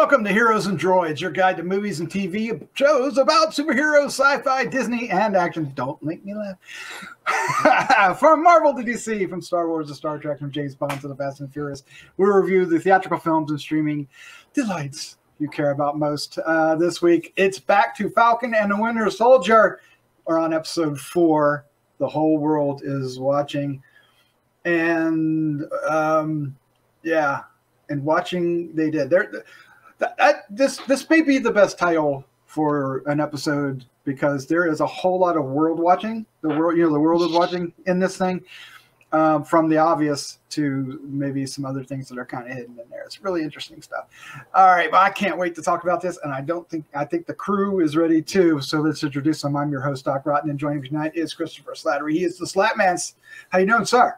Welcome to Heroes and Droids, your guide to movies and TV shows about superheroes, sci-fi, Disney, and action. Don't make me laugh. From Marvel to DC, from Star Wars to Star Trek, from James Bond to the Fast and Furious, we review the theatrical films and streaming delights you care about most. This week, it's back to Falcon and the Winter Soldier. We're on episode 4. The whole world is watching. And, yeah. And watching, they did. This may be the best title for an episode because there is a whole lot of world watching. The world is watching in this thing, from the obvious to maybe some other things that are kind of hidden in there. It's really interesting stuff. All right, well, I can't wait to talk about this, and I think the crew is ready too. So let's introduce them. I'm your host, Doc Rotten, and joining me tonight is Christopher Slattery. He is the Slattman. How you doing, sir?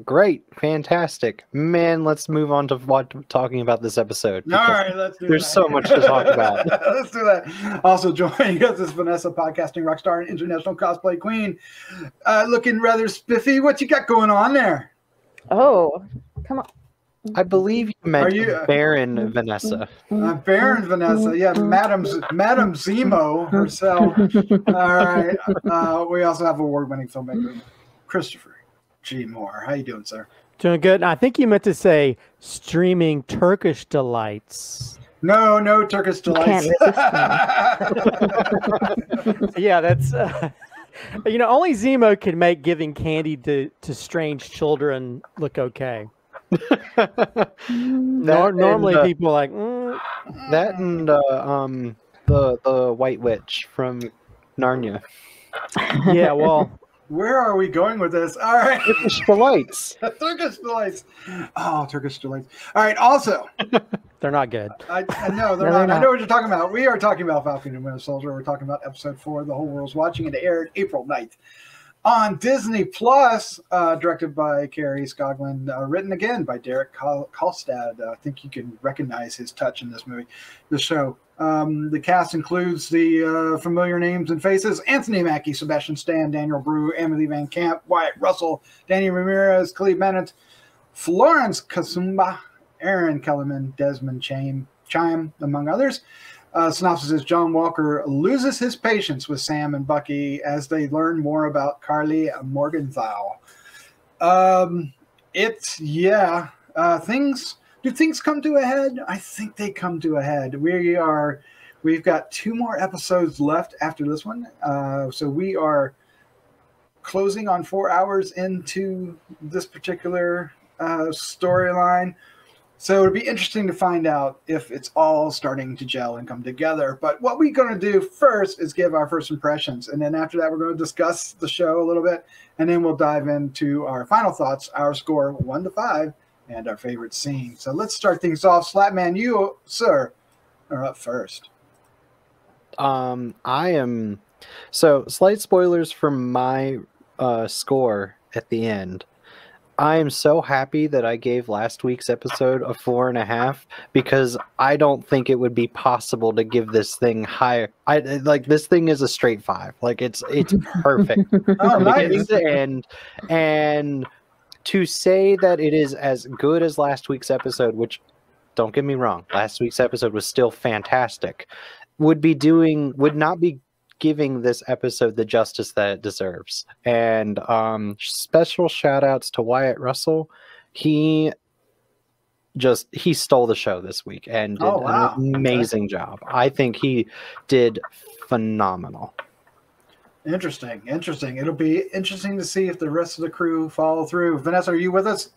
Great, fantastic, man. Let's move on to talking about this episode. All right, let's do There's so much to talk about. Let's do that. Also joining us is Vanessa, podcasting rock star and international cosplay queen. Looking rather spiffy. What you got going on there? Oh, come on. I believe you meant Baron Vanessa. Baron Vanessa, yeah, Madam Zemo herself. All right. We also have award-winning filmmaker Christopher G. Moore. How you doing, sir? Doing good. I think you meant to say streaming Turkish delights. No Turkish delights. Yeah, that's only Zemo can make giving candy to strange children look okay. Normally people are like that and the White Witch from Narnia. Yeah, well. Where are we going with this? All right. Turkish delights. Turkish delights. Oh, Turkish delights. All right. Also, they're not good. I know they're not. I know what you're talking about. We are talking about Falcon and Winter Soldier. We're talking about episode 4. The whole world's watching. It aired April 9th on Disney Plus. Directed by Kerry Skoglund. Written again by Derek Kolstad. I think you can recognize his touch in this movie, the show. The cast includes the familiar names and faces: Anthony Mackie, Sebastian Stan, Daniel Brew, Emily Van Camp, Wyatt Russell, Danny Ramirez, Cleve Bennett, Florence Kasumba, Aaron Kellerman, Desmond Chime, among others. Synopsis is: John Walker loses his patience with Sam and Bucky as they learn more about Karli Morgenthau. Do things come to a head? I think they come to a head. We've got 2 more episodes left after this one. So we are closing on 4 hours into this particular storyline. So it'll be interesting to find out if it's all starting to gel and come together. But what we're going to do first is give our first impressions. And then after that, we're going to discuss the show a little bit. And then we'll dive into our final thoughts, our score 1 to 5. And our favorite scene. So let's start things off. Slattman, you, sir, are up first. So slight spoilers from my score at the end. I am so happy that I gave last week's episode a 4.5 because I don't think it would be possible to give this thing higher. This thing is a straight 5. Like it's perfect from beginning to end. And to say that it is as good as last week's episode, which, don't get me wrong, last week's episode was still fantastic, would not be giving this episode the justice that it deserves. And special shout outs to Wyatt Russell. He stole the show this week and did an amazing job. I think he did phenomenal. Interesting. It'll be interesting to see if the rest of the crew follow through. Vanessa, are you with us?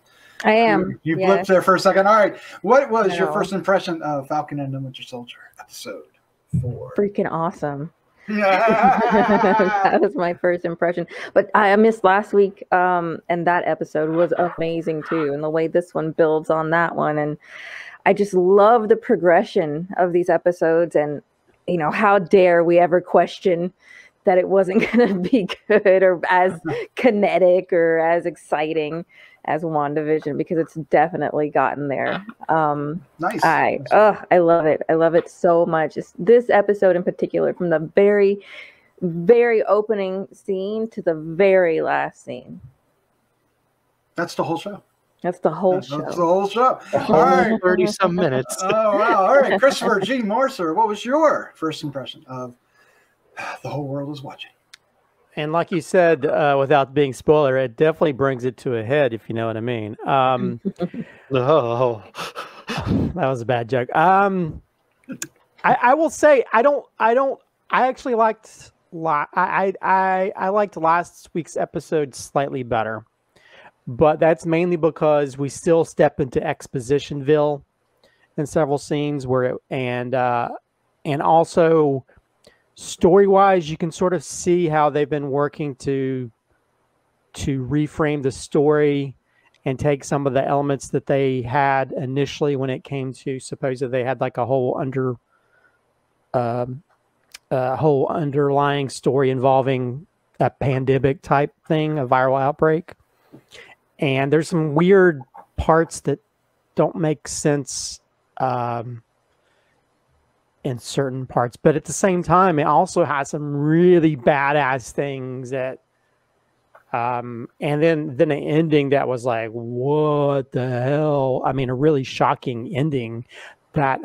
I am. You blipped there for a second. All right. What was your first impression of Falcon and the Winter Soldier, episode 4? Freaking awesome. That was my first impression. But I missed last week, and that episode was amazing too. And the way this one builds on that one. And I just love the progression of these episodes. And, how dare we ever question that it wasn't going to be good or as kinetic or as exciting as WandaVision, because it's definitely gotten there. Nice. I love it. I love it so much. This episode in particular, from the very, very opening scene to the very last scene. That's the whole show. That's the whole That's show. the whole show. A All whole right. 30-some minutes. Oh, wow. All right. Christopher G. Morser, what was your first impression of The Whole World Is Watching? And like you said, without being spoiler, it definitely brings it to a head, if you know what I mean. Oh. That was a bad joke. I will say I actually liked I liked last week's episode slightly better, but that's mainly because we still step into Expositionville in several scenes where and also story-wise, you can sort of see how they've been working to reframe the story and take some of the elements that they had initially when it came to supposedly they had like a whole underlying story involving a pandemic type thing, a viral outbreak. And there's some weird parts that don't make sense in certain parts, but at the same time, it also has some really badass things that, and then an ending that was like, what the hell? I mean, a really shocking ending that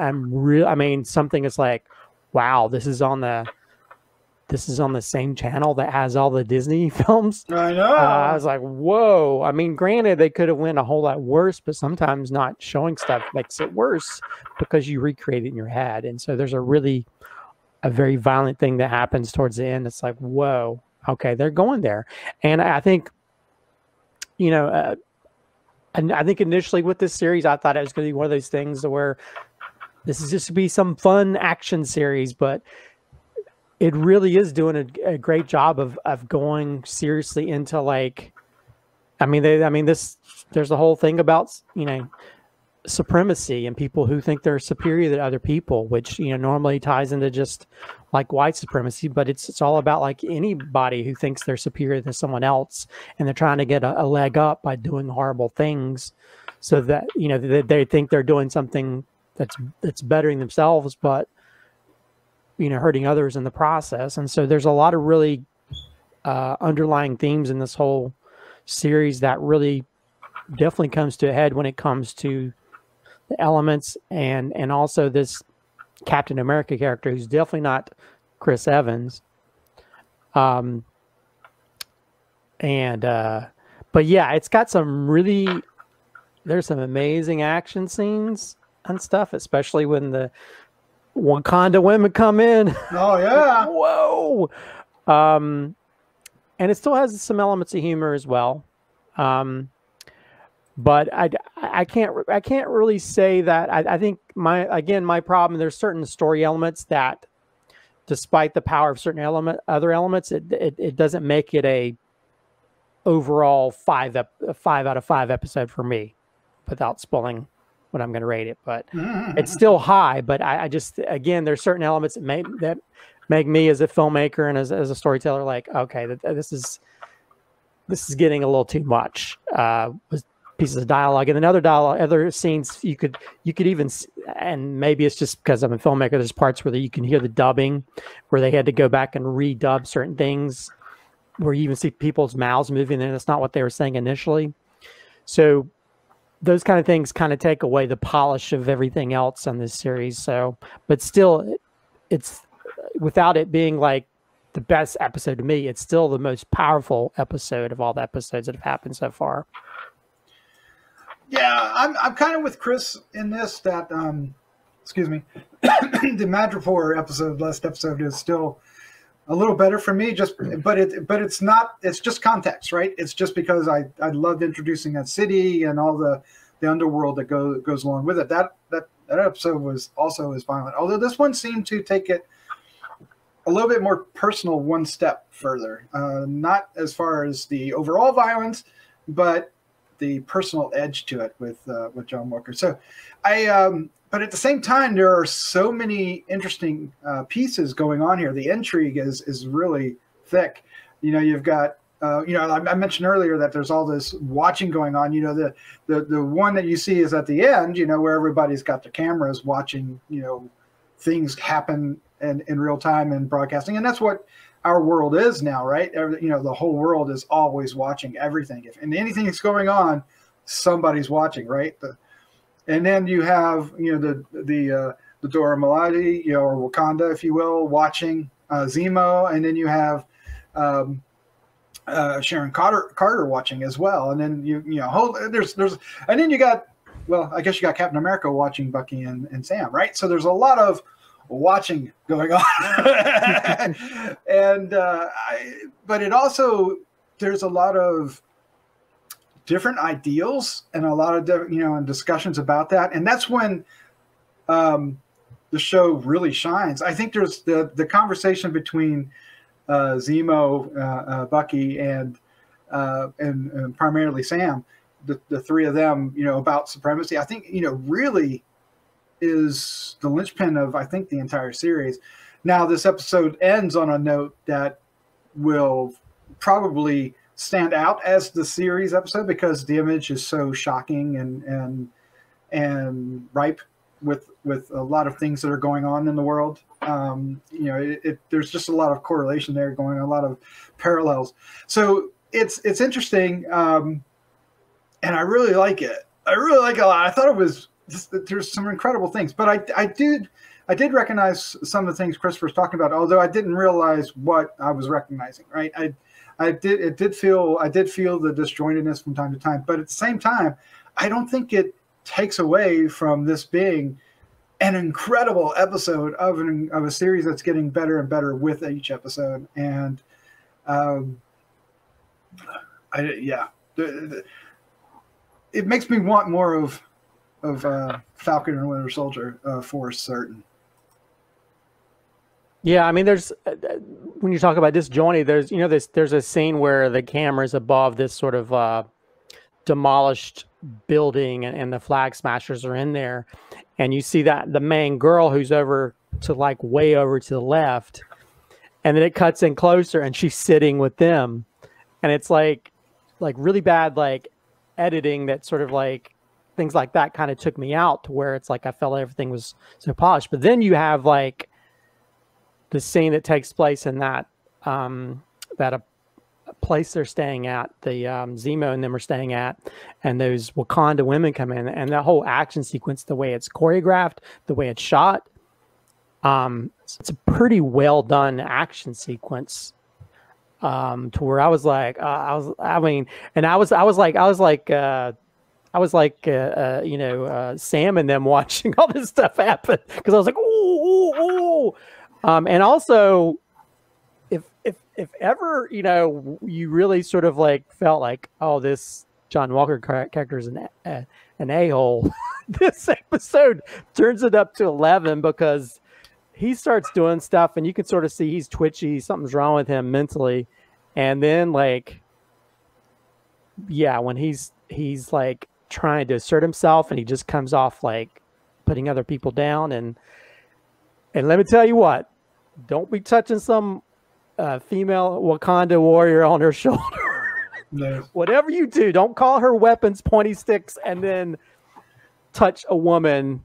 something is like, wow, this is on the same channel that has all the Disney films. I know. I was like, whoa. I mean, granted, they could have went a whole lot worse, but sometimes not showing stuff makes it worse because you recreate it in your head. And so there's a very violent thing that happens towards the end. It's like, whoa, okay, they're going there. And I think, and I think initially with this series, I thought it was going to be one of those things where this is just to be some fun action series, but it really is doing a great job of going seriously into like, there's a whole thing about, supremacy and people who think they're superior to other people, which, normally ties into just like white supremacy, but it's all about like anybody who thinks they're superior to someone else and they're trying to get a leg up by doing horrible things so that, they think they're doing something that's bettering themselves, but hurting others in the process. And so there's a lot of really underlying themes in this whole series that really definitely comes to a head when it comes to the elements and also this Captain America character who's definitely not Chris Evans. But yeah, it's got there's some amazing action scenes and stuff, especially when the Wakanda women come in. Oh yeah. Whoa. And it still has some elements of humor as well. But I can't really say that. I think my problem, there's certain story elements that, despite the power of certain other elements, it doesn't make it a overall 5 out of 5 episode for me, without spoiling what I'm going to rate it. But it's still high. But I just, again, there's certain elements that make me as a filmmaker and as a storyteller like, okay, this is getting a little too much. Pieces of dialogue and then other scenes you could even, and maybe it's just because I'm a filmmaker, there's parts where you can hear the dubbing where they had to go back and redub certain things where you even see people's mouths moving and it's not what they were saying initially. So those kind of things kind of take away the polish of everything else on this series. So, but still, it's without it being like the best episode to me, it's still the most powerful episode of all the episodes that have happened so far. Yeah, I'm kind of with Chris in this that excuse me, the Madripoor last episode is still a little better for me. But it's not. It's just context, right? It's just because I loved introducing that city and all the underworld that goes along with it. That episode was also as violent. Although this one seemed to take it a little bit more personal, one step further. Not as far as the overall violence, but the personal edge to it with John Walker. So but at the same time, there are so many interesting pieces going on here. The intrigue is really thick. You've got, I mentioned earlier that there's all this watching going on. The one that you see is at the end, where everybody's got their cameras watching, things happen in real time and broadcasting. And that's what our world is now, right? The whole world is always watching everything. And anything that's going on, somebody's watching, right? And then you have, you know, the Dora Milaje, you know, or Wakanda, if you will, watching Zemo, and then you have Sharon Carter watching as well, and then you know there's and then you got, well, I guess you got Captain America watching Bucky and Sam, right? So there's a lot of watching going on, and but it also, there's a lot of different ideals and a lot of and discussions about that, and that's when the show really shines. I think there's the conversation between Zemo, Bucky, and primarily Sam, the three of them, you know, about supremacy, I think, you know, really is the linchpin of, I think, the entire series. Now, this episode ends on a note that will probably stand out as the series episode because the image is so shocking and ripe with a lot of things that are going on in the world. You know, there's just a lot of correlation there going on, a lot of parallels. So it's interesting, and I really like it. I really like it a lot. I thought it was just, there's some incredible things, but I did recognize some of the things Christopher's talking about, although I didn't realize what I was recognizing. Right, I did feel the disjointedness from time to time, but at the same time, I don't think it takes away from this being an incredible episode of a series that's getting better and better with each episode. And it makes me want more of Falcon and Winter Soldier for certain. Yeah, I mean, there's when you talk about disjointed, there's a scene where the camera's above this sort of demolished building, and the flag smashers are in there, and you see that the main girl who's over to way over to the left, and then it cuts in closer and she's sitting with them, and it's like really bad editing that sort of things like that kind of took me out to where it's I felt everything was so polished. But then you have the scene that takes place in that place they're staying at, the Zemo and them are staying at, and those Wakanda women come in, and that whole action sequence, the way it's choreographed, the way it's shot, it's a pretty well done action sequence, to where I was like Sam and them watching all this stuff happen, because I was like, ooh. And also, if ever, you really sort of felt like, oh, this John Walker character is an a-hole, this episode turns it up to 11, because he starts doing stuff and you can sort of see he's twitchy, something's wrong with him mentally. And then when he's trying to assert himself and he just comes off putting other people down. And let me tell you what, don't be touching some female Wakanda warrior on her shoulder. No. Whatever you do, don't call her weapons pointy sticks and then touch a woman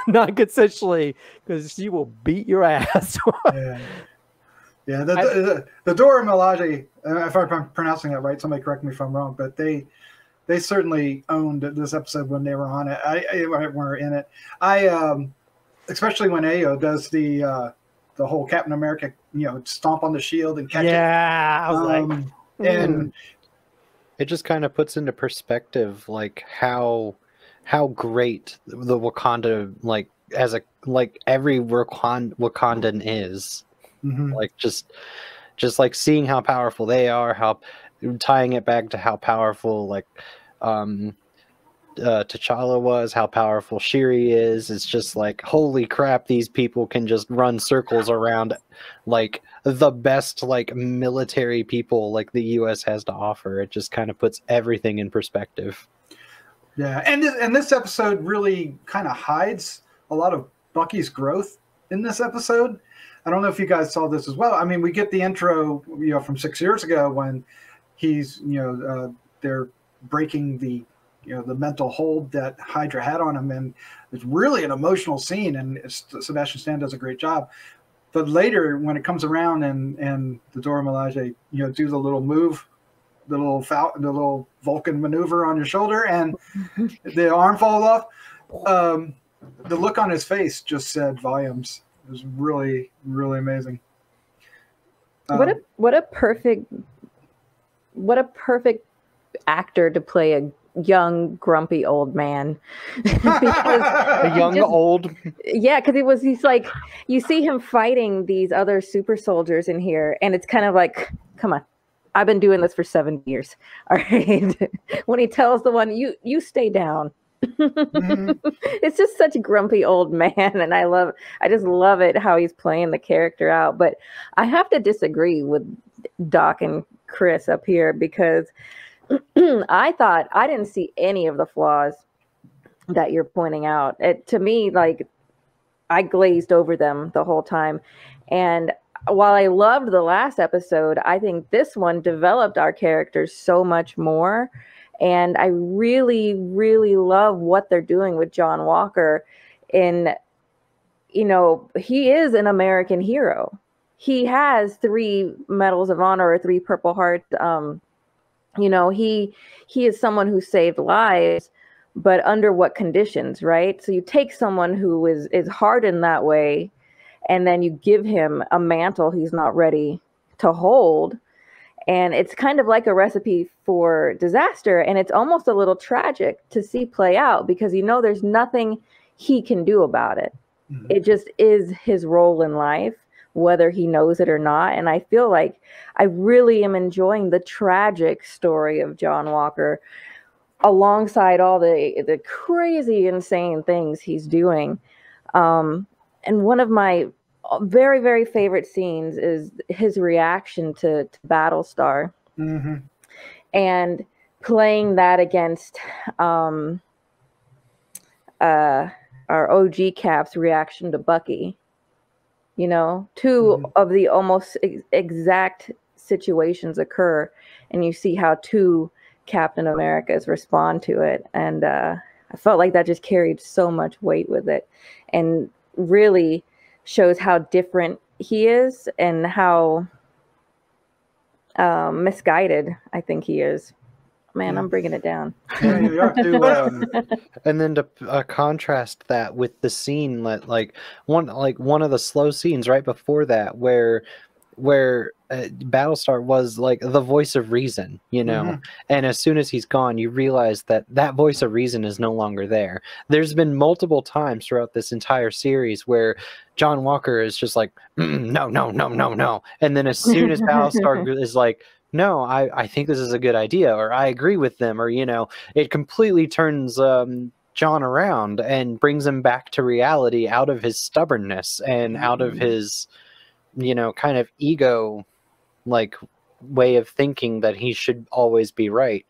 non-consensually, because she will beat your ass. Yeah. The Dora Milaje, if I'm pronouncing that right, somebody correct me if I'm wrong, but they certainly owned this episode when they were on it. Were in it. Especially when Ayo does the whole Captain America, stomp on the shield and catch it. Yeah, I was and it just kind of puts into perspective how great the Wakanda every Wakandan is. Mm-hmm. Just seeing how powerful they are, how tying it back to how powerful T'Challa was, how powerful Shuri is. It's just holy crap, these people can just run circles around the best military people the US has to offer. It just kind of puts everything in perspective. Yeah, and this episode really kind of hides a lot of Bucky's growth in this episode. I don't know if you guys saw this as well. I mean, we get the intro, from 6 years ago when he's, they're breaking the mental hold that Hydra had on him, and it's really an emotional scene, and Sebastian Stan does a great job. But later, when it comes around and the Dora Milaje, do the little move the little Vulcan maneuver on your shoulder, and the arm falls off. The look on his face just said volumes. It was really, really amazing. What a perfect actor to play a young, grumpy old man. A young old. Yeah, because he's like, you see him fighting these other super soldiers in here, and it's kind of like, come on, I've been doing this for 7 years. All right. When he tells the one, you stay down. It's just such a grumpy old man, and I just love it how he's playing the character out. But I have to disagree with Doc and Chris up here, because I didn't see any of the flaws that you're pointing out. To me, like, I glazed over them the whole time. And while I loved the last episode, I think this one developed our characters so much more. And I really, really love what they're doing with John Walker. And, he is an American hero. He has 3 medals of honor or 3 Purple Hearts. He is someone who saved lives, but under what conditions, right? So you take someone who is hardened that way, and then you give him a mantle he's not ready to hold. And it's kind of like a recipe for disaster. And it's almost a little tragic to see play out, because there's nothing he can do about it. Mm-hmm. It just is his role in life, whether he knows it or not. And I feel like I really am enjoying the tragic story of John Walker alongside all the crazy, insane things he's doing. And one of my very, very favorite scenes is his reaction to Battlestar. Mm-hmm. And playing that against our OG Cap's reaction to Bucky. Two mm-hmm. of the almost exact situations occur, and you see how 2 Captain Americas respond to it. And I felt like that just carried so much weight with it, and really shows how different he is and how misguided I think he is. Man, I'm bringing it down. And then to contrast that with the scene that one of the slow scenes right before that, where Battlestar was like the voice of reason, mm-hmm. And as soon as he's gone, you realize that voice of reason is no longer there. There's been multiple times throughout this entire series where John Walker is just like, no. And then as soon as Battlestar is like, no, I think this is a good idea, or I agree with them, or, it completely turns John around and brings him back to reality out of his stubbornness and out of his, kind of ego, way of thinking that he should always be right.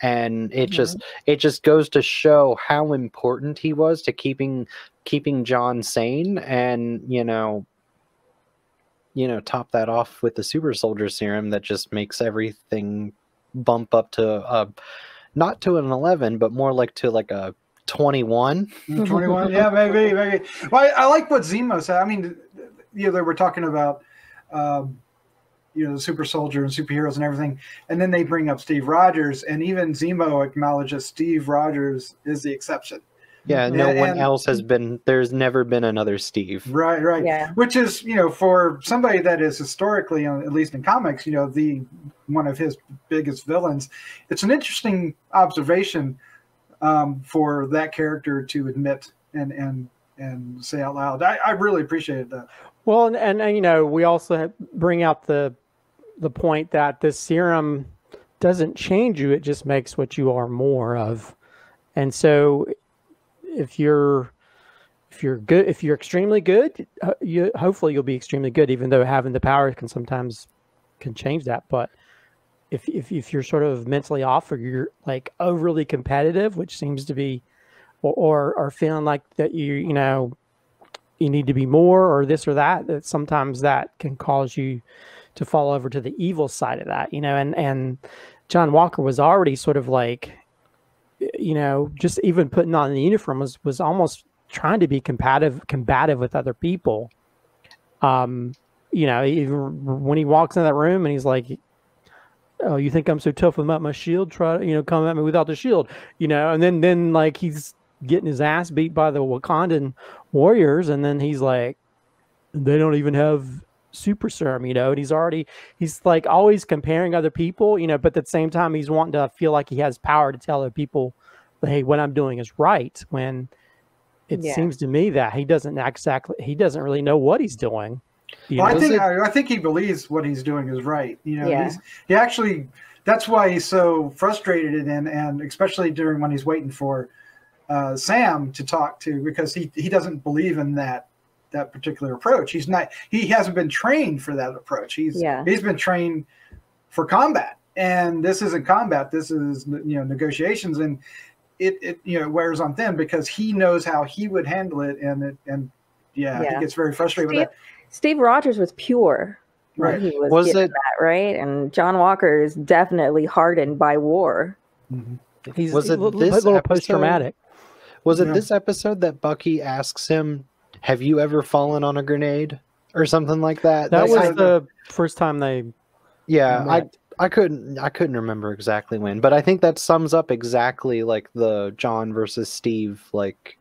And it just goes to show how important he was to keeping John sane, and, top that off with the super soldier serum that just makes everything bump up to not to an 11, but more to a 21. 21, yeah, maybe. Well, I like what Zemo said. I mean, they were talking about the super soldier and superheroes and everything, and then they bring up Steve Rogers, and even Zemo acknowledges Steve Rogers is the exception. Yeah, no one else has been. There's never been another Steve. Right. Yeah. Which is, for somebody that is historically, at least in comics, the one of his biggest villains. It's an interesting observation for that character to admit and say out loud. I really appreciated that. Well, and we also bring out the point that this serum doesn't change you; it just makes what you are more of. And so, if you're good, if you're extremely good, hopefully you'll be extremely good. Even though having the power can change that, but if you're sort of mentally off, or you're overly competitive, which seems to be, or feeling like that you need to be more, or this or that sometimes that can cause you to fall over to the evil side of that, and John Walker was already sort of just even putting on the uniform was almost trying to be combative with other people. When he walks in that room and he's like, oh, you think I'm so tough without my shield? Try to, come at me without the shield, and then like he's getting his ass beat by the Wakandan warriors, and then he's like, they don't even have super serum, and he's like always comparing other people, but at the same time he's wanting to feel like he has power to tell other people, hey, what I'm doing is right, when it seems to me that he doesn't really know what he's doing. Well, I think he believes what he's doing is right. He actually, that's why he's so frustrated, and especially during when he's waiting for Sam to talk to, because he doesn't believe in that particular approach. He hasn't been trained for that approach. He's been trained for combat, and this isn't combat. This is negotiations, and it wears on thin because he knows how he would handle it, and he gets very frustrated with that. Steve Rogers was pure. Right. He was getting that, right? And John Walker is definitely hardened by war. Mm-hmm. He's a little post-traumatic. Was it this episode that Bucky asks him, have you ever fallen on a grenade? Or something like that? That was the first time they... Yeah, I couldn't remember exactly when, but I think that sums up exactly like the John versus Steve like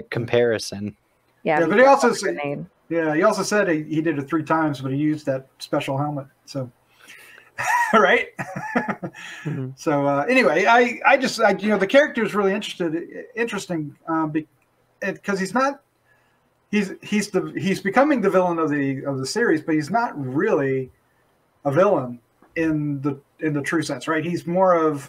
comparison. Yeah, but he also said... Yeah, he also said he did it 3 times, but he used that special helmet. So, right? Mm-hmm. So anyway, I just the character is really interesting because he's becoming the villain of the series, but he's not really a villain in the true sense, right? He's more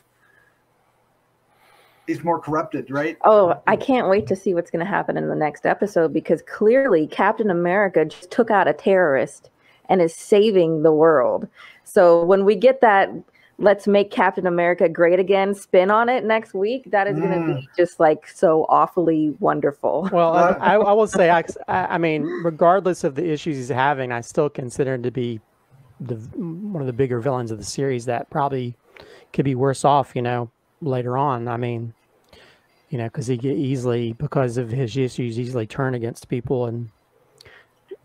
corrupted, right? Oh, I can't wait to see what's going to happen in the next episode, because clearly Captain America just took out a terrorist and is saving the world. So when we get that let's make Captain America great again spin on it next week, that is going to be just like so awfully wonderful. Well, I will say, I mean, regardless of the issues he's having, I still consider him to be one of the bigger villains of the series that probably could be worse off, later on. I mean, because he get easily, because of his issues, easily turn against people, and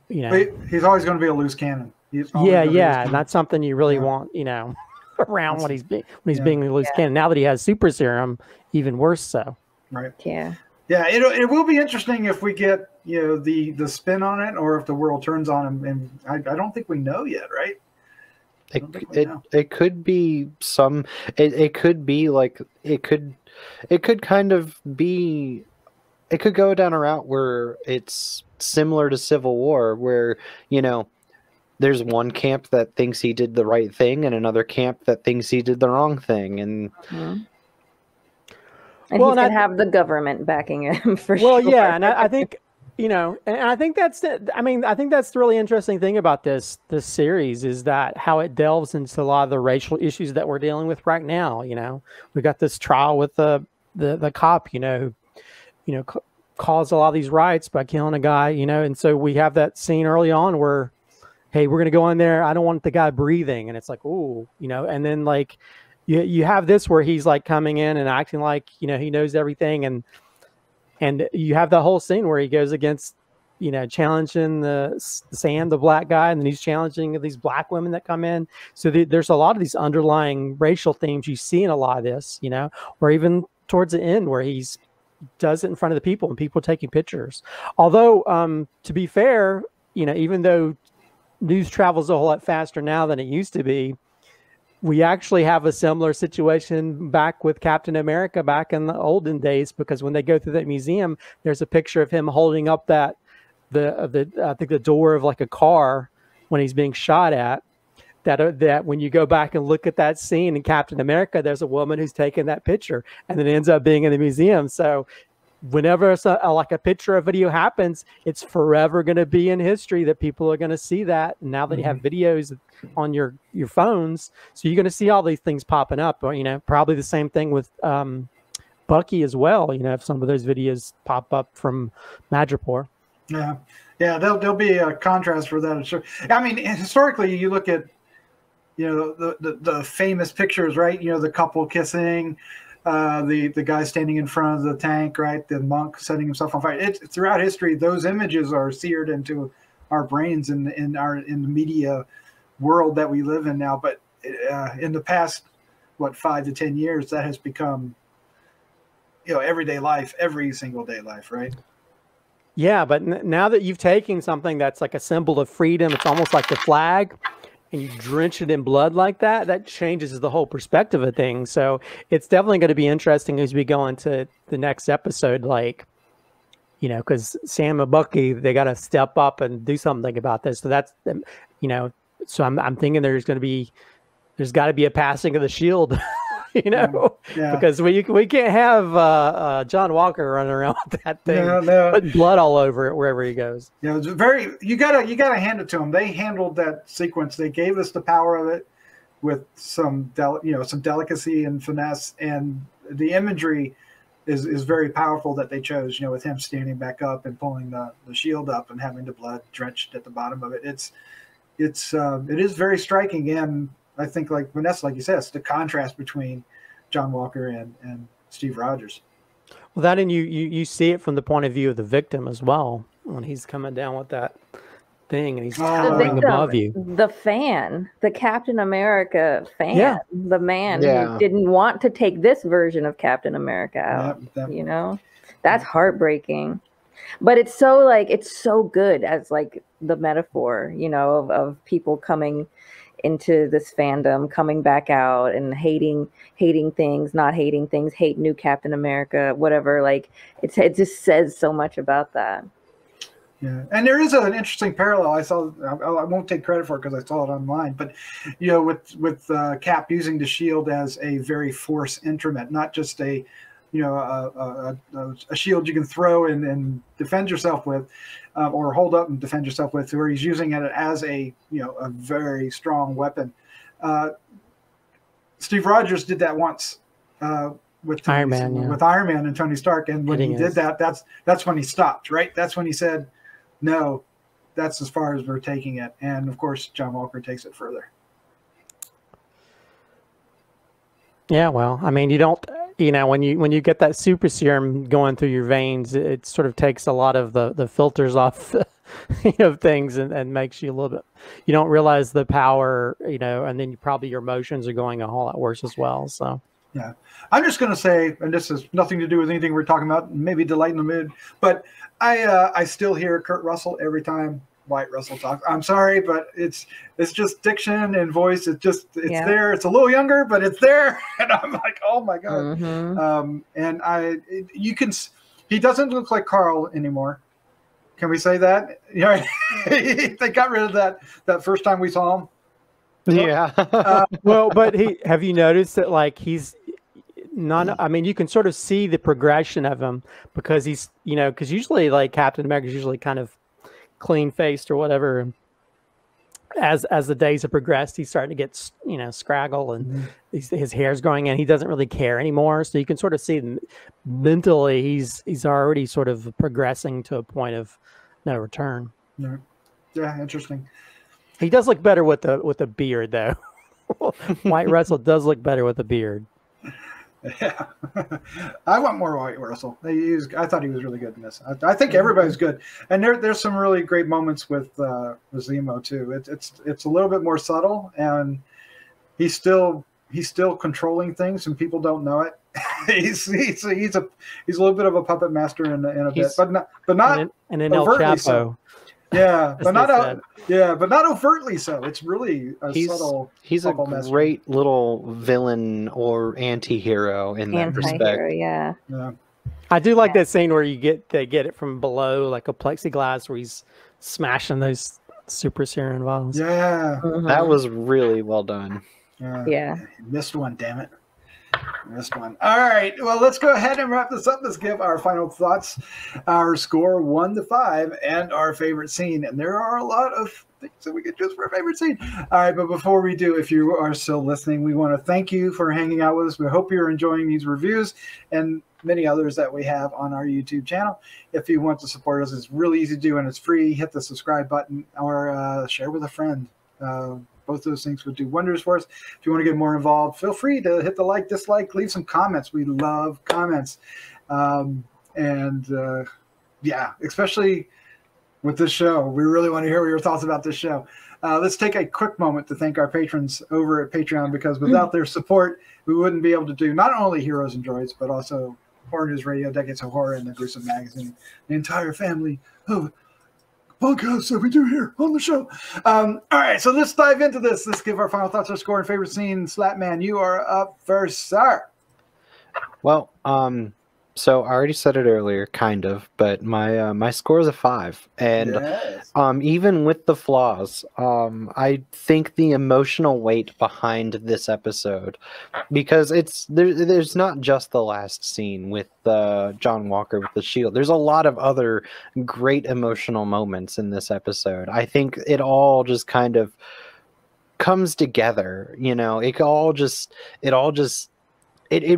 he's always going to be a loose cannon. And that's something you really want, around when he's being a loose cannon. Now that he has super serum, even worse so. Right. Yeah. Yeah, it will be interesting if we get the spin on it, or if the world turns on him, and I don't think we know yet, right? It could be some. It could be like it could kind of be. It could go down a route where it's similar to Civil War, where there's one camp that thinks he did the right thing, and another camp that thinks he did the wrong thing, and. Mm-hmm. And he's going to have the government backing him for sure. Well, yeah, and I think, and I think that's it. I mean, I think that's the really interesting thing about this series is that how it delves into a lot of the racial issues that we're dealing with right now. We got this trial with the cop, who, caused a lot of these riots by killing a guy, and so we have that scene early on where, hey, we're going to go in there. I don't want the guy breathing, and it's like, ooh, and then like. You have this where he's like coming in and acting like he knows everything, and you have the whole scene where he goes against challenging Sam, the black guy, and then he's challenging these black women that come in. So there's a lot of these underlying racial themes you see in a lot of this, or even towards the end where he's does it in front of the people and people taking pictures. Although to be fair, even though news travels a whole lot faster now than it used to be, we actually have a similar situation back with Captain America back in the olden days, because when they go through that museum, there's a picture of him holding up I think the door of like a car when he's being shot at. That when you go back and look at that scene in Captain America, there's a woman who's taken that picture, and it ends up being in the museum. So whenever like a picture or video happens, it's forever going to be in history that people are going to see that. And now that you have videos on your phones, so you're going to see all these things popping up. Probably the same thing with Bucky as well. If some of those videos pop up from Madripoor. Yeah, there'll be a contrast for that. Sure. I mean, historically, you look at the famous pictures, right? The couple kissing. The guy standing in front of the tank, right? The monk setting himself on fire. Throughout history, those images are seared into our brains in the media world that we live in now. But in the past, what, 5 to 10 years, that has become, everyday life, every single day life, right? Yeah, but now that you've taken something that's like a symbol of freedom, it's almost like the flag, and you drench it in blood like that, that changes the whole perspective of things. So it's definitely going to be interesting as we go into the next episode, like, because Sam and Bucky, they got to step up and do something about this. So that's, so I'm thinking there's got to be a passing of the shield. Because we can't have John Walker running around with that thing, putting blood all over it wherever he goes. Yeah, it's you gotta hand it to them. They handled that sequence. They gave us the power of it with some delicacy and finesse, and the imagery is very powerful that they chose. With him standing back up and pulling the shield up and having the blood drenched at the bottom of it. It is very striking, and I think, like Vanessa, like you said, it's the contrast between John Walker and Steve Rogers. Well, that, and you see it from the point of view of the victim as well, when he's coming down with that thing and he's towering above you. The fan, the Captain America fan, the man who didn't want to take this version of Captain America out. That's heartbreaking. But it's so good as like the metaphor, of people coming into this fandom, coming back out and hating things, not hating things, hate new Captain America, whatever. Like it just says so much about that. Yeah, and there is an interesting parallel. I won't take credit for it because I saw it online, but with Cap using the shield as a very force instrument, not just a shield you can throw and defend yourself with, or hold up and defend yourself with, where he's using it as a very strong weapon. Steve Rogers did that once with Iron Man and Tony Stark, and when he did that, that's when he stopped. Right, that's when he said, "No, that's as far as we're taking it." And of course, John Walker takes it further. Yeah, well, I mean, you don't. When you get that super serum going through your veins, it sort of takes a lot of the filters off things and makes you a little bit, you don't realize the power, and then probably your emotions are going a whole lot worse as well. So yeah, I'm just going to say, and this has nothing to do with anything we're talking about, maybe to lighten the mood, but I still hear Kurt Russell every time White Russell talks. I'm sorry, but it's just diction and voice. It's there. It's a little younger, but it's there, and I'm like, oh my god. Mm-hmm. And he doesn't look like Carl anymore. Can we say that? They got rid of that first time we saw him. Yeah. Well, but have you noticed that, like, he's not, I mean, you can sort of see the progression of him, because he's, because usually, like, Captain America is usually kind of clean-faced or whatever. As the days have progressed, he's starting to get, scraggle, and his hair's growing, and he doesn't really care anymore. So you can sort of see mentally he's already sort of progressing to a point of no return. Yeah, interesting. He does look better with a beard, though. White Russell does look better with a beard. Yeah, I want more White Russell. I thought he was really good in this. I think everybody's good, and there's some really great moments with Zemo too. It's a little bit more subtle, and he's still controlling things, and people don't know it. he's a little bit of a puppet master in a bit, but not and an El Chapo. So. Yeah, but not overtly so. It's really subtle. He's a great little villain or anti-hero in that respect. Yeah. I do like that scene where they get it from below, like a plexiglass, where he's smashing those super serum vials. Yeah, that was really well done. Yeah. Missed one, damn it. Missed one. All right. Well, let's go ahead and wrap this up. Let's give our final thoughts, our score 1 to 5, and our favorite scene. And there are a lot of things that we could choose for a favorite scene. All right. But before we do, if you are still listening, we want to thank you for hanging out with us. We hope you're enjoying these reviews and many others that we have on our YouTube channel. If you want to support us, it's really easy to do, and it's free. Hit the subscribe button or share with a friend. Both those things would do wonders for us. If you want to get more involved, feel free to hit the like, dislike, leave some comments. We love comments. Yeah, especially with this show. We really want to hear your thoughts about this show. Let's take a quick moment to thank our patrons over at Patreon, because without their support, we wouldn't be able to do not only Heroes and Droids, but also Horror News Radio, Decades of Horror, and the Gruesome Magazine, the entire family of podcasts that we do here on the show. All right, so let's dive into this. Let's give our final thoughts, our score, and favorite scene. Slattman, you are up first, sir. Well, so I already said it earlier, kind of, but my score is a 5, and Yes. even with the flaws, I think the emotional weight behind this episode, because there's not just the last scene with John Walker with the shield. There's a lot of other great emotional moments in this episode. I think it all just kind of comes together. You know, it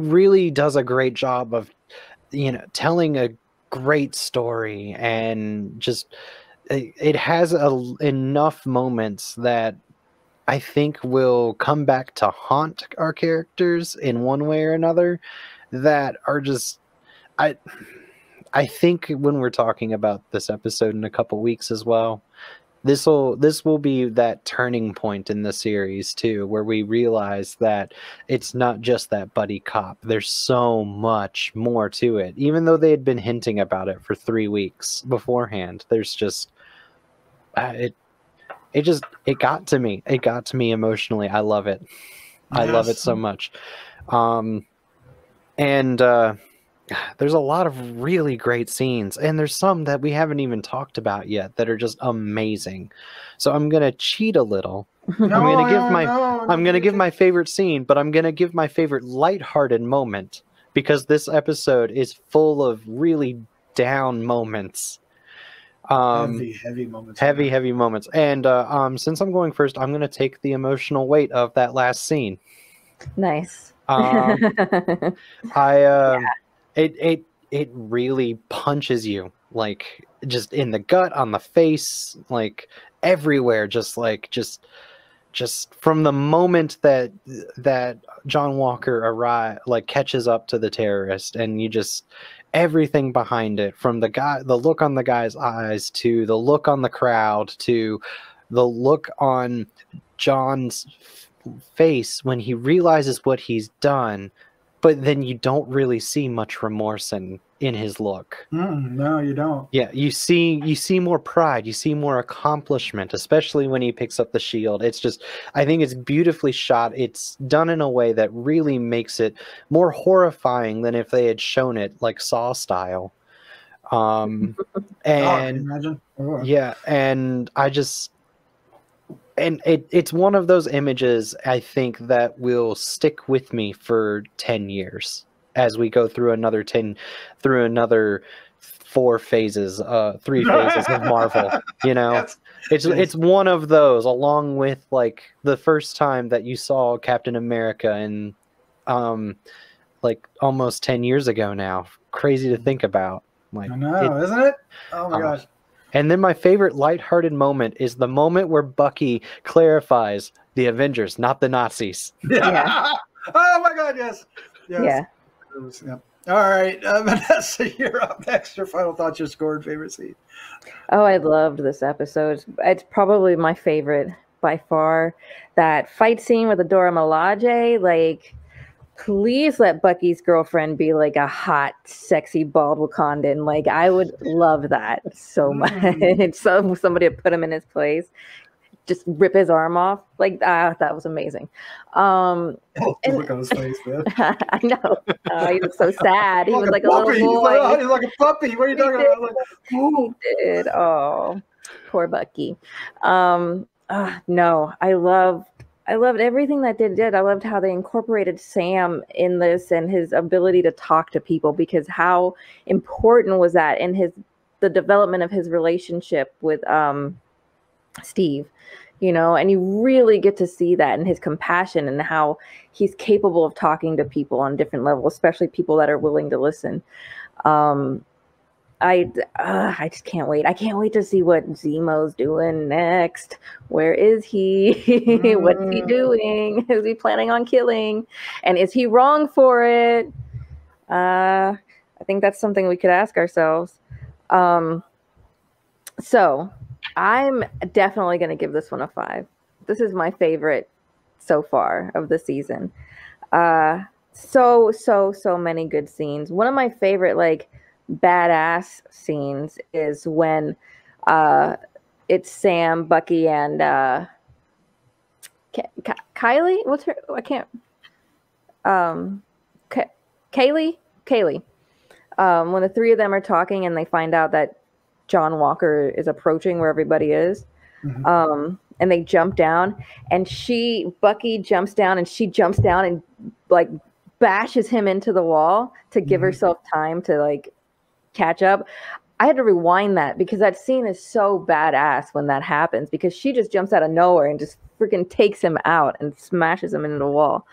really does a great job of, you know, telling a great story, and just it has enough moments that I think will come back to haunt our characters in one way or another, that are just I think when we're talking about this episode in a couple weeks as well, this will be that turning point in the series too, where we realize that it's not just that buddy cop. There's so much more to it. Even though they had been hinting about it for 3 weeks beforehand, there's just it got to me. It got to me emotionally. I love it. I love it so much. There's a lot of really great scenes, and there's some that we haven't even talked about yet that are just amazing. So I'm gonna cheat a little. I'm gonna give my favorite scene, but I'm gonna give my favorite lighthearted moment, because this episode is full of really down moments. Heavy moments. Heavy moments. And since I'm going first, I'm gonna take the emotional weight of that last scene. Nice. It really punches you, like, just in the gut, on the face, like everywhere, just from the moment that John Walker catches up to the terrorist, and you just, everything behind it, from the look on the guy's eyes, to the look on the crowd, to the look on John's face when he realizes what he's done. But then you don't really see much remorse in his look. No, you don't. Yeah, you see more pride, you see more accomplishment, especially when he picks up the shield. It's just, I think it's beautifully shot. It's done in a way that really makes it more horrifying than if they had shown it like Saw style. And imagine. Oh. Yeah, and I just. And it's one of those images, I think, that will stick with me for 10 years as we go through another 3 phases of Marvel. You know, Yes. It's one of those, along with like the first time that you saw Captain America in like almost 10 years ago now. Crazy to think about. Like, I know, isn't it? Oh my gosh. And then my favorite lighthearted moment is the moment where Bucky clarifies the Avengers, not the Nazis. Yeah. Oh my God, yes. Yeah. Yeah. All right, Vanessa, you're up next. Your final thoughts, your score, and favorite scene. Oh, I loved this episode. It's probably my favorite by far. That fight scene with Adora Milaje, like, please let Bucky's girlfriend be like a hot, sexy, bald Wakandan. Like, I would love that so much. So somebody to put him in his place, just rip his arm off. Like, that was amazing. Look on his face, man. I know. He was so sad. He was like a little boy. He's like a puppy. What are you talking about? Like, he did. Oh, poor Bucky. No, I loved everything that they did. I loved how they incorporated Sam in this and his ability to talk to people, because how important was that in the development of his relationship with Steve, you know, and you really get to see that in his compassion and how he's capable of talking to people on different levels, especially people that are willing to listen. I just can't wait. I can't wait to see what Zemo's doing next. Where is he? What's he doing? Is he planning on killing? And is he wrong for it? I think that's something we could ask ourselves. So I'm definitely going to give this one a 5. This is my favorite so far of the season. So many good scenes. One of my favorite like badass scenes is when it's Sam, Bucky, and Kylie. What's her? I can't. Kaylee. When the three of them are talking and they find out that John Walker is approaching where everybody is. Mhm. And they jump down, and Bucky jumps down, and she jumps down and like bashes him into the wall to give herself time to like catch up. I had to rewind that because that scene is so badass when that happens, because she just jumps out of nowhere and just freaking takes him out and smashes him into the wall.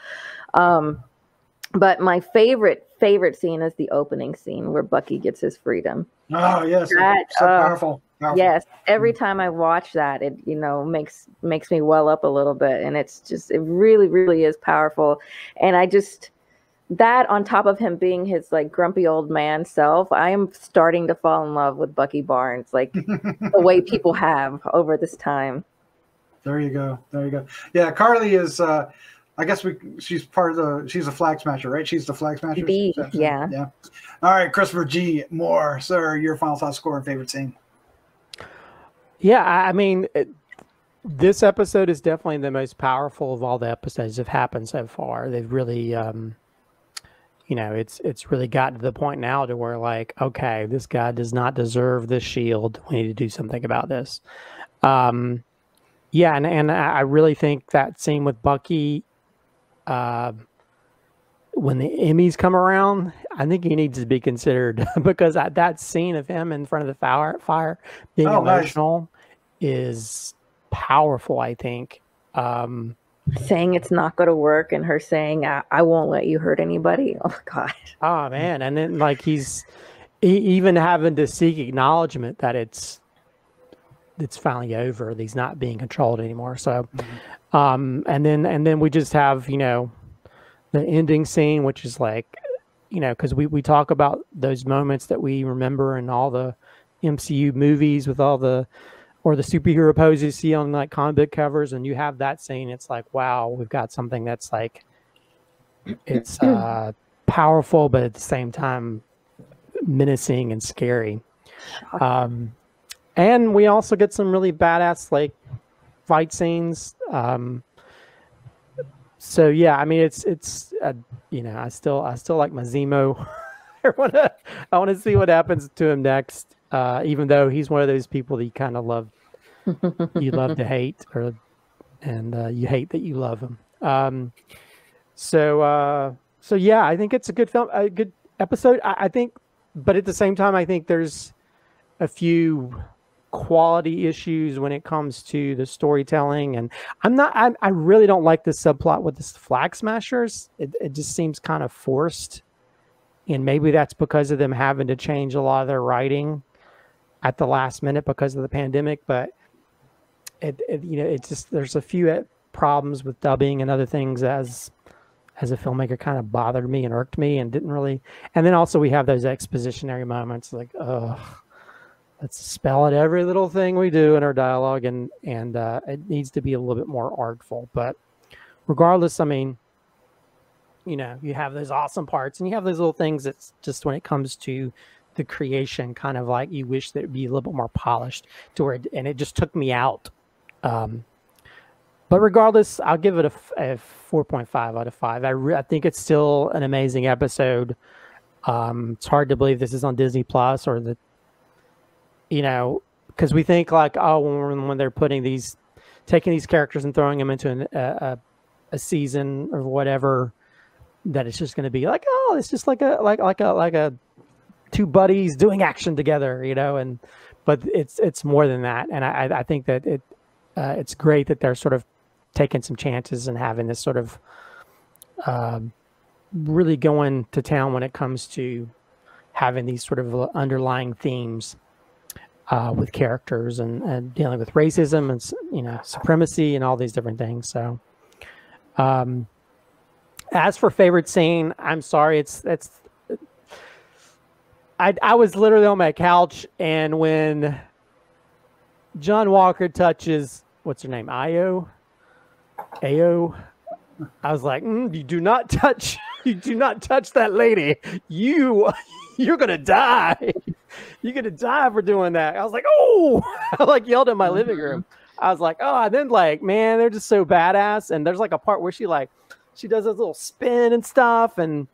But my favorite scene is the opening scene where Bucky gets his freedom. Oh yes, so powerful. Yes, every time I watch that, it makes me well up a little bit, and it really is powerful. And I just, that on top of him being his like grumpy old man self, I am starting to fall in love with Bucky Barnes, like the way people have over this time. There you go. Yeah, Karli is. I guess she's she's a flag smasher, right? She's the flag smasher. Yeah. All right, Christopher G. Moore, sir, your final thoughts, score, and favorite scene. Yeah, I mean, this episode is definitely the most powerful of all the episodes that have happened so far. They've really, it's really gotten to the point now to where like, okay, this guy does not deserve this shield. We need to do something about this. Yeah, and I really think that scene with Bucky, when the Emmys come around, I think he needs to be considered because that scene of him in front of the fire being emotional is powerful, I think. Saying it's not going to work and her saying, I won't let you hurt anybody. Oh, God. Oh, man. And then like he's even having to seek acknowledgement that it's finally over. He's not being controlled anymore. So, and then we just have, the ending scene, which is like, because we talk about those moments that we remember in all the MCU movies with all the superhero poses you see on like comic book covers, and you have that scene. It's like, wow, we've got something that's like, it's powerful, but at the same time menacing and scary. And we also get some really badass like fight scenes. So yeah, I mean, it's I still like my Zemo. I want to see what happens to him next. Even though he's one of those people that you kind of love, you love to hate, and you hate that you love him. So yeah, I think it's a good film, a good episode. I think, but at the same time, I think there's a few quality issues when it comes to the storytelling, and I really don't like the subplot with the flag smashers. It just seems kind of forced, and maybe that's because of them having to change a lot of their writing at the last minute because of the pandemic. But it's just, there's a few problems with dubbing and other things as a filmmaker kind of bothered me and irked me and didn't really. And then also we have those expositionary moments like, let's spell out every little thing we do in our dialogue, and it needs to be a little bit more artful. But regardless, I mean, you have those awesome parts, and you have those little things that's just, when it comes to the creation, kind of like you wish that it'd be a little bit more polished to where, and it just took me out. But regardless, I'll give it a 4.5 out of 5. I think it's still an amazing episode. It's hard to believe this is on Disney Plus, or the, because we think like, oh, when they're taking these characters and throwing them into a season or whatever, that it's just going to be like, oh, it's just like a two buddies doing action together, but it's more than that. And I think that it's great that they're sort of taking some chances and having this sort of really going to town when it comes to having these sort of underlying themes with characters and dealing with racism and supremacy and all these different things. So as for favorite scene, I'm sorry, I was literally on my couch, and when John Walker touches, what's her name, Ao. I was like, you do not touch that lady. You're gonna die. You're gonna die for doing that. I was like, oh, I like yelled in my living room. I was like, oh, and then like, man, they're just so badass. And there's like a part where she does this little spin and stuff, and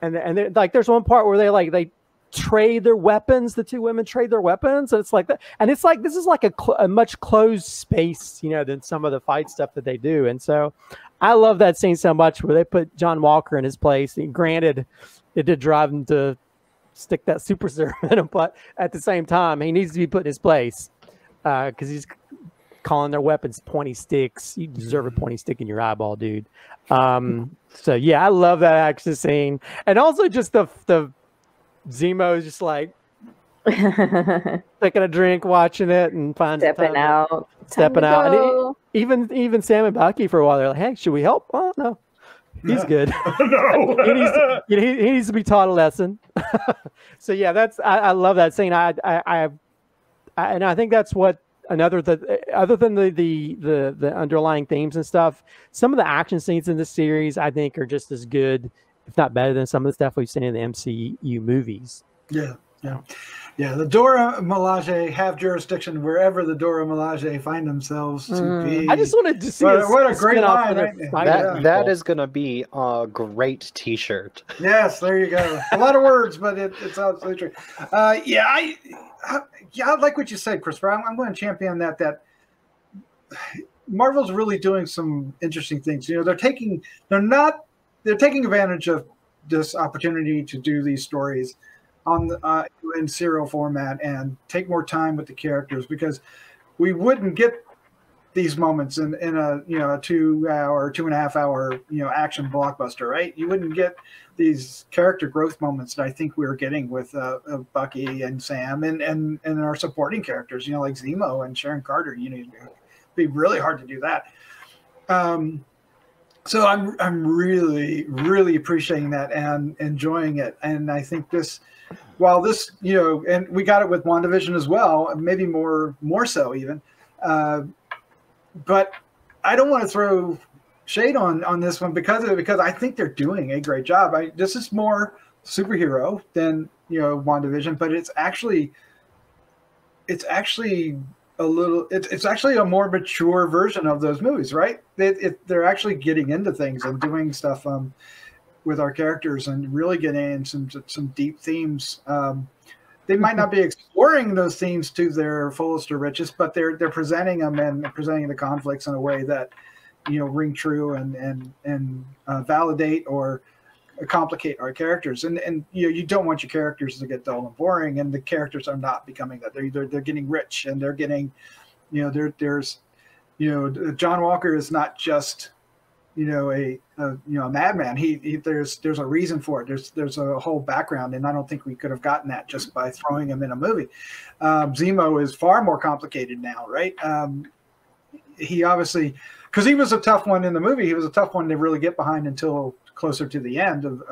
like there's one part where they trade their weapons. The two women trade their weapons, and it's like that. And it's like this is like a much closed space, than some of the fight stuff that they do. And so I love that scene so much where they put John Walker in his place. And granted, it did drive him to stick that super serum in him, but at the same time, he needs to be put in his place because he's calling their weapons pointy sticks. You deserve a pointy stick in your eyeball, dude. So yeah, I love that action scene, and also just the Zemo is just like taking a drink, wating it, and stepping out. And even Sam and Bucky for a while, they're like, "Hey, should we help?" Oh no, he's good. No. he needs to be taught a lesson. So yeah, I love that scene. And I think that's what other than the underlying themes and stuff. Some of the action scenes in this series, I think, are just as good, if not better, than some of the stuff we've seen in the MCU movies. Yeah. The Dora Milaje have jurisdiction wherever the Dora Milaje find themselves to be. I just wanted to see what a great line. Right? That is going to be a great T-shirt. Yes, there you go. A lot of words, but it's absolutely true. I like what you said, Christopher. I'm going to champion that Marvel's really doing some interesting things. They're taking advantage of this opportunity to do these stories in serial format and take more time with the characters, because we wouldn't get these moments in a 2-hour, 2.5 hour action blockbuster, right? You wouldn't get these character growth moments that I think we're getting with Bucky and Sam and our supporting characters, like Zemo and Sharon Carter. It'd be really hard to do that. So I'm really, really appreciating that and enjoying it. And I think while this, and we got it with WandaVision as well, maybe more so even. But I don't want to throw shade on this one because I think they're doing a great job. This is more superhero than WandaVision, but it's actually a more mature version of those movies, right? They're actually getting into things and doing stuff with our characters and really getting in some deep themes. They might not be exploring those themes to their fullest or richest, but they're presenting them and presenting the conflicts in a way that ring true and validate or complicate our characters. And you don't want your characters to get dull and boring, and the characters are not becoming that. They're getting rich, and they're getting there's John Walker is not just a madman. There's a reason for it. There's a whole background, and I don't think we could have gotten that just by throwing him in a movie. Zemo is far more complicated now, right? He obviously, because he was a tough one in the movie, he was a tough one to really get behind until closer to the end of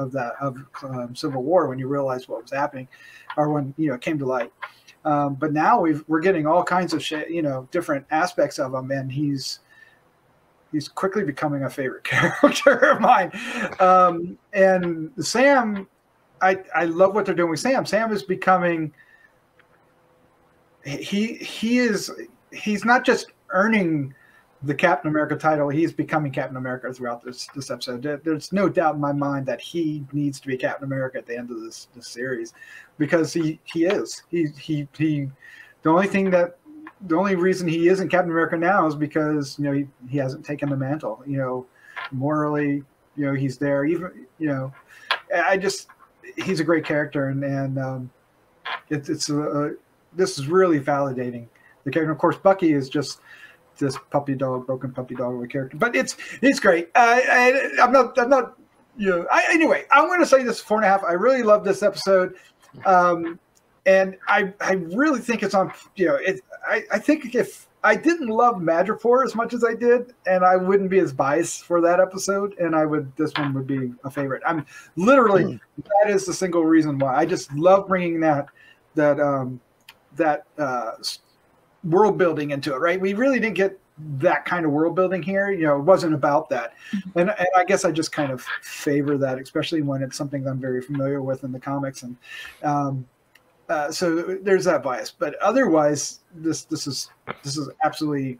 Civil War, when you realized what was happening, or when it came to light. But now we're getting all kinds of different aspects of him, and he's quickly becoming a favorite character of mine. And Sam, I love what they're doing with Sam. Sam is becoming, he's not just earning the Captain America title, he's becoming Captain America throughout this episode. There's no doubt in my mind that he needs to be Captain America at the end of this series, because he is. The only reason he isn't Captain America now is because he hasn't taken the mantle. Morally, he's there. Even he's a great character, and this is really validating the character. Of course, Bucky is just this broken puppy dog of a character, but it's great. I'm not. Anyway, I'm going to say this 4.5. I really love this episode. And I really think it's on, I think if I didn't love Madripoor as much as I did, and I wouldn't be as biased for that episode, and this one would be a favorite. I'm literally, that is the single reason why. I just love bringing that world building into it, right? We really didn't get that kind of world building here. You know, it wasn't about that. And I guess I just kind of favor that, especially when it's something I'm very familiar with in the comics. And so there's that bias. But otherwise, this is absolutely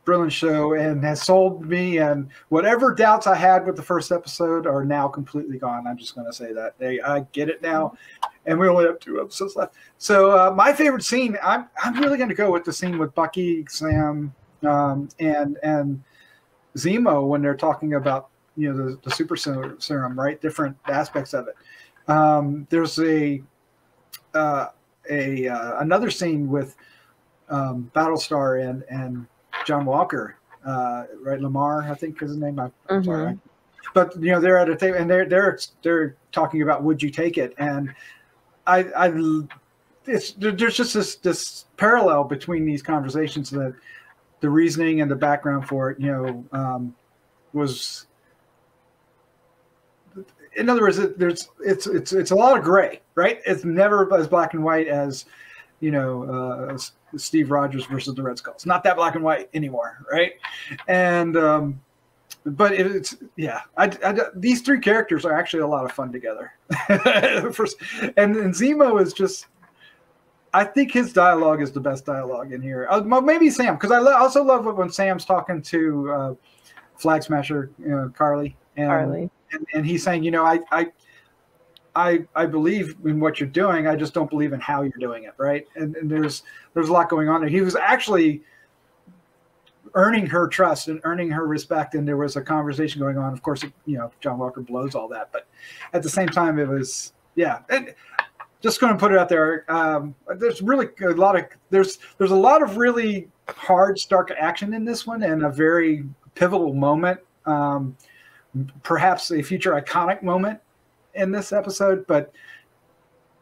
brilliant show and has sold me. And whatever doubts I had with the first episode are now completely gone. I'm just going to say that I get it now. And we only have 2 episodes left. So my favorite scene, I'm really going to go with the scene with Bucky, Sam, and Zemo when they're talking about, you know, the super serum, right? Different aspects of it. There's another scene with Battlestar and John Walker, right? Lamar, I think is his name. I'm sorry. But you know, they're at a table and they're talking about would you take it? And there's just this parallel between these conversations that the reasoning and the background for it, you know, was. In other words, it's a lot of gray, right? It's never as black and white as, you know, Steve Rogers versus the Red Skull. It's not that black and white anymore, right? And but it's these 3 characters are actually a lot of fun together. and Zemo is just, I think his dialogue is the best dialogue in here. Maybe Sam, because I also love it when Sam's talking to Flag Smasher, you know, Karli. And he's saying, you know, I believe in what you're doing. I just don't believe in how you're doing it, right? And there's a lot going on there. He was actually earning her trust and earning her respect, and there was a conversation going on. Of course, you know, John Walker blows all that, but at the same time, it was And just going to put it out there. There's really a lot of really hard, stark action in this one, and a very pivotal moment. Perhaps a future iconic moment in this episode, but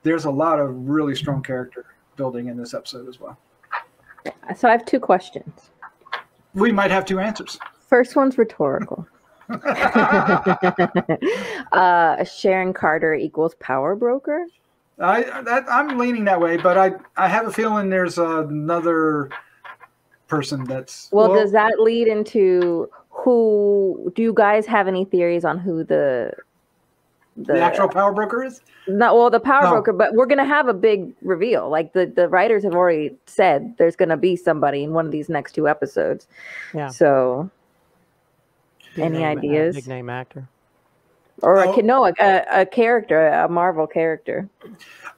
there's a lot of really strong character building in this episode as well. So I have 2 questions. We might have 2 answers. First one's rhetorical. Sharon Carter equals power broker? I'm leaning that way, but I have a feeling there's another person that's... Well, does that lead into... Who do you guys have any theories on who the actual power broker is? No, well, the power broker, but we're gonna have a big reveal. Like the writers have already said, there's gonna be somebody in one of these next 2 episodes. Yeah. So, any ideas? Big name actor, or a character, a Marvel character.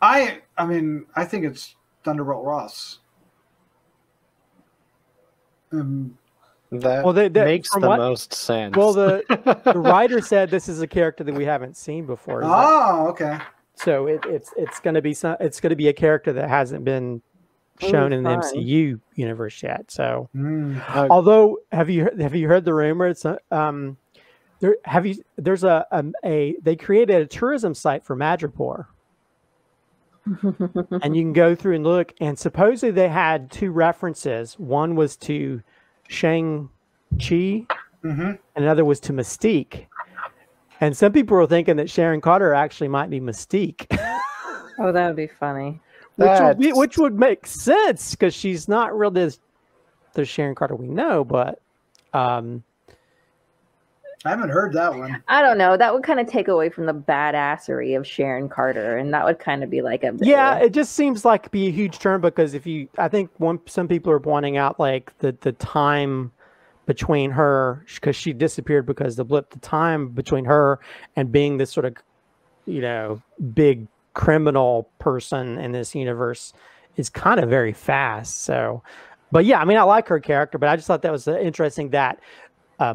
I mean, I think it's Thunderbolt Ross. That makes the most sense. Well, the writer said this is a character that we haven't seen before. Okay. So it's going to be a character that hasn't been shown in the MCU universe yet. So, although have you heard the rumor? It's they created a tourism site for Madripoor. And you can go through and look, and supposedly they had 2 references. One was to Shang-Chi, and another was to Mystique. And some people were thinking that Sharon Carter actually might be Mystique. Oh, that would be funny. Which would make sense, because she's not really the Sharon Carter we know, but I haven't heard that one. I don't know. That would kind of take away from the badassery of Sharon Carter, and that would kind of be like a... Yeah, it just seems like be a huge turn, because I think some people are pointing out like the time between her, because she disappeared because the blip, the time between her and being this sort of, you know, big criminal person in this universe is kind of very fast. So, but yeah, I mean, I like her character, but I just thought that was interesting that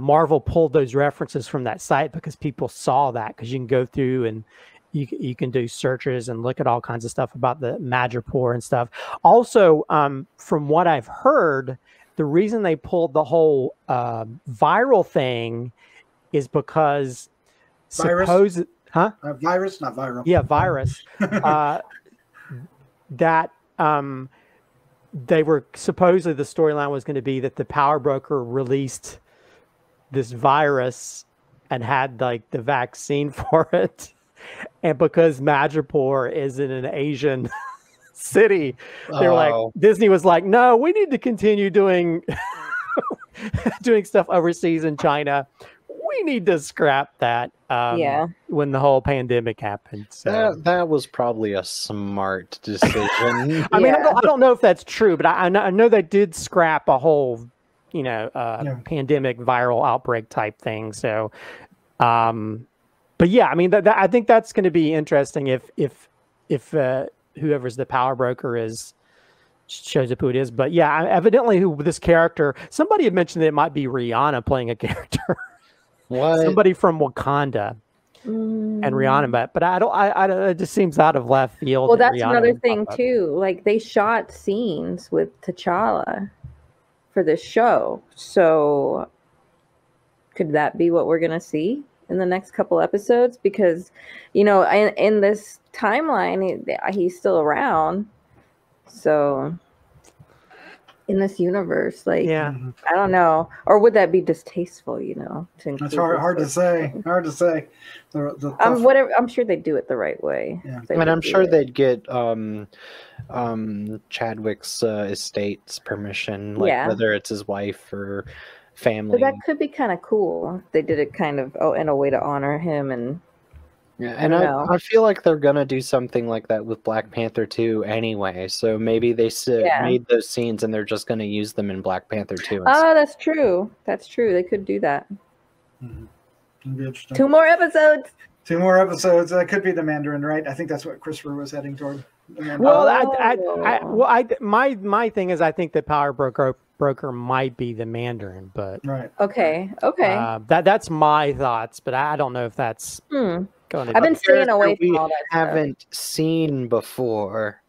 Marvel pulled those references from that site, because people saw that, because you can go through and you can do searches and look at all kinds of stuff about the Madripoor and stuff. Also, from what I've heard, the reason they pulled the whole viral thing is because virus, not viral. Yeah, virus. That they were supposedly, the storyline was going to be that the power broker released this virus and had like the vaccine for it, and because Madripoor isn't an Asian city. They were like, Disney was like, no, we need to continue doing doing stuff overseas in China. We need to scrap that. When the whole pandemic happened. So that was probably a smart decision. I mean, I don't know if that's true, but I know they did scrap a whole, pandemic viral outbreak type thing. So, but yeah, I mean, I think that's going to be interesting if whoever's the power broker shows up who it is. But yeah, evidently who this character, somebody had mentioned that it might be Rihanna playing a character. What? Somebody from Wakanda. And Rihanna, but I don't. It just seems out of left field. Well, that's another thing too. Like they shot scenes with T'Challa for this show, so could that be what we're gonna see in the next couple episodes? Because in this timeline, he's still around. So in this universe, like, I don't know, or would that be distasteful? To that's hard to say. Hard to say. I'm sure they'd do it the right way. Yeah. I mean, I'm sure they'd get Chadwick's estate's permission, like whether it's his wife or family. But that could be kind of cool. They did it kind of in a way to honor him and. Yeah, and I feel like they're gonna do something like that with Black Panther 2 anyway. So maybe they made those scenes and they're just gonna use them in Black Panther 2. Oh, that's true. That's true. They could do that. That'd be interesting. 2 more episodes. 2 more episodes. That could be the Mandarin, right? I think that's what Christopher was heading toward. Well, my thing is, I think the power broker might be the Mandarin, but right. Okay. That's my thoughts, but I don't know if that's. I've been staying away from all that haven't seen before.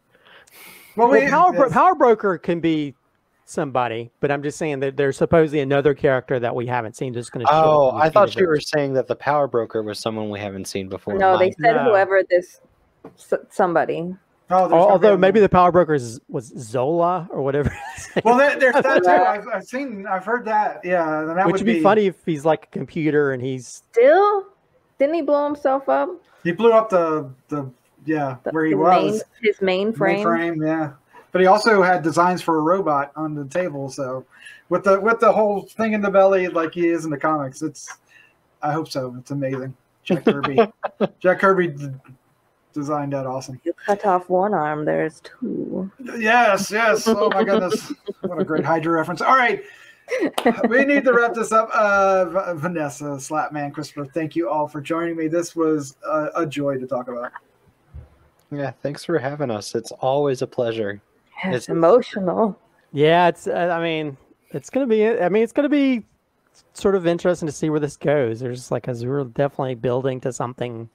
Well, power broker can be somebody, but I'm just saying that there's supposedly another character that we haven't seen that's going to show. Oh, I thought you were saying that the power broker was someone we haven't seen before. No, they said whoever this somebody. Although maybe the power broker was Zola or whatever. Well, there's that too. I've heard that. Yeah, and that which would be funny if he's like a computer and he's still. Didn't he blow himself up? He blew up the where he was. His mainframe. Mainframe, yeah. But he also had designs for a robot on the table. So with the whole thing in the belly, like he is in the comics, I hope so. It's amazing. Jack Kirby. Jack Kirby designed that awesome. You cut off one arm, there's 2. Yes. Oh my goodness. What a great Hydra reference. All right. We need to wrap this up. Vanessa, Slattman, Christopher, thank you all for joining me. This was a joy to talk about. Yeah, thanks for having us. It's always a pleasure. Yeah, it's emotional. Yeah, it's. I mean, it's gonna be. It's gonna be sort of interesting to see where this goes. There's we're definitely building to something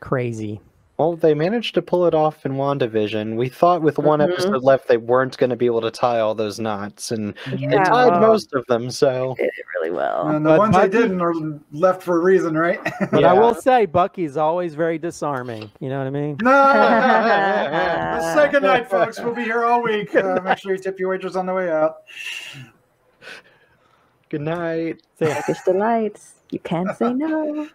crazy. Well, they managed to pull it off in WandaVision. We thought with one episode left they weren't going to be able to tie all those knots, and they tied most of them. So they did it really well. And the ones they didn't are left for a reason, right? But I will say, Bucky's always very disarming. You know what I mean? No. Let's say goodnight, folks. We'll be here all week. Make sure you tip your waitress on the way out. Good night. Turkish delights. You can't say no.